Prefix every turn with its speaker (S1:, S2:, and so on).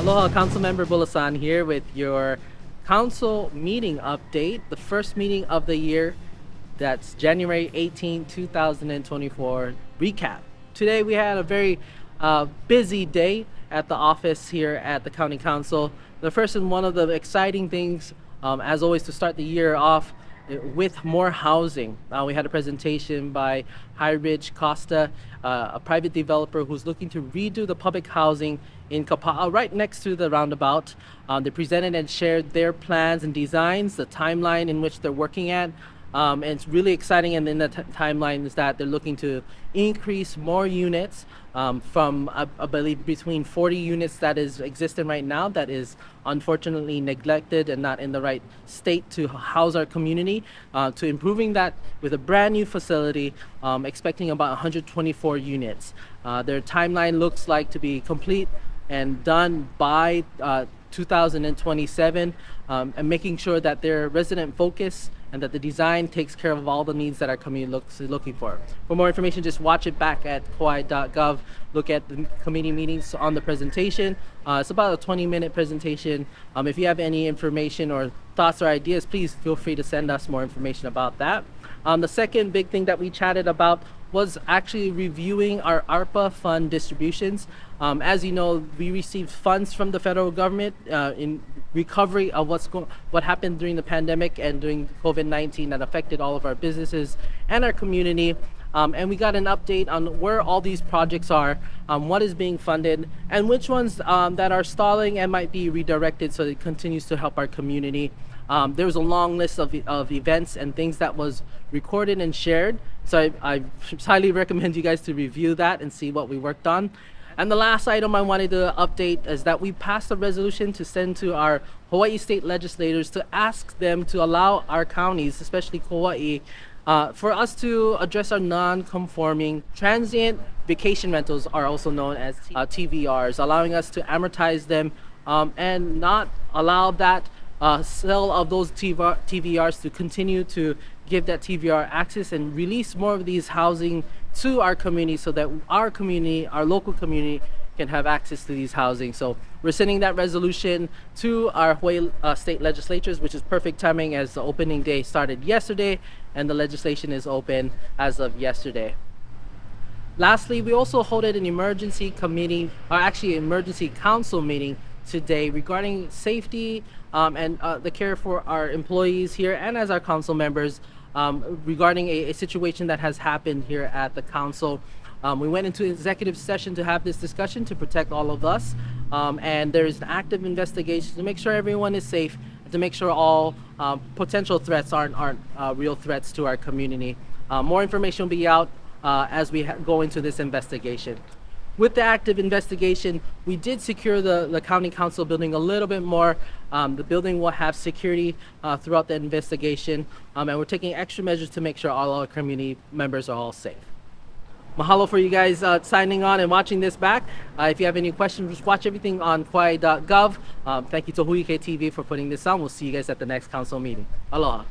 S1: Aloha, Councilmember Bulosan here with your council meeting update, the first meeting of the year. That's January 18, 2024 recap. Today we had a very busy day at the office here at the County Council. The first and one of the exciting things, as always, to start the year off with more housing. We had a presentation by High Ridge Costa, a private developer who's looking to redo the public housing in Kauaʻi, right next to the roundabout. They presented and shared their plans and designs, the timeline in which they're working at. And it's really exciting, and in the timeline is that they're looking to increase more units from, I believe, between 40 units that is existing right now that is unfortunately neglected and not in the right state to house our community, to improving that with a brand new facility, expecting about 124 units. Their timeline looks like to be complete and done by 2027, and making sure that they're resident focused and that the design takes care of all the needs that our community is looking for. For more information, just watch it back at kauaʻi.gov. Look at the committee meetings on the presentation. It's about a 20-minute presentation. If you have any information or thoughts or ideas, please feel free to send us more information about that. The second big thing that we chatted about was actually reviewing our ARPA fund distributions. As you know, we received funds from the federal government in recovery of what happened during the pandemic and during COVID-19 that affected all of our businesses and our community. And we got an update on where all these projects are, what is being funded, and which ones that are stalling and might be redirected so it continues to help our community. There was a long list of events and things that was recorded and shared. So I highly recommend you guys to review that and see what we worked on. And the last item I wanted to update is that we passed a resolution to send to our Hawaii state legislators to ask them to allow our counties, especially Kauaʻi, for us to address our non-conforming transient vacation rentals, are also known as TVRs, allowing us to amortize them and not allow that sale of those TVRs to continue to give that TVR access and release more of these housing to our community so that our community, our local community, can have access to these housing. So we're sending that resolution to our Hawaii state legislatures, which is perfect timing as the opening day started yesterday and the legislation is open as of yesterday. Lastly, we also hosted an emergency committee, or actually emergency council meeting today regarding safety and the care for our employees here and as our council members, regarding a situation that has happened here at the council. We went into executive session to have this discussion to protect all of us, and there is an active investigation to make sure everyone is safe, to make sure all potential threats aren't real threats to our community. More information will be out as we go into this investigation. With the active investigation, we did secure the county council building a little bit more. The building will have security throughout the investigation, and we're taking extra measures to make sure all our community members are all safe. Mahalo for you guys signing on and watching this back. If you have any questions, just watch everything on kauaʻi.gov. Thank you to Hui TV for putting this on. We'll see you guys at the next council meeting. Aloha.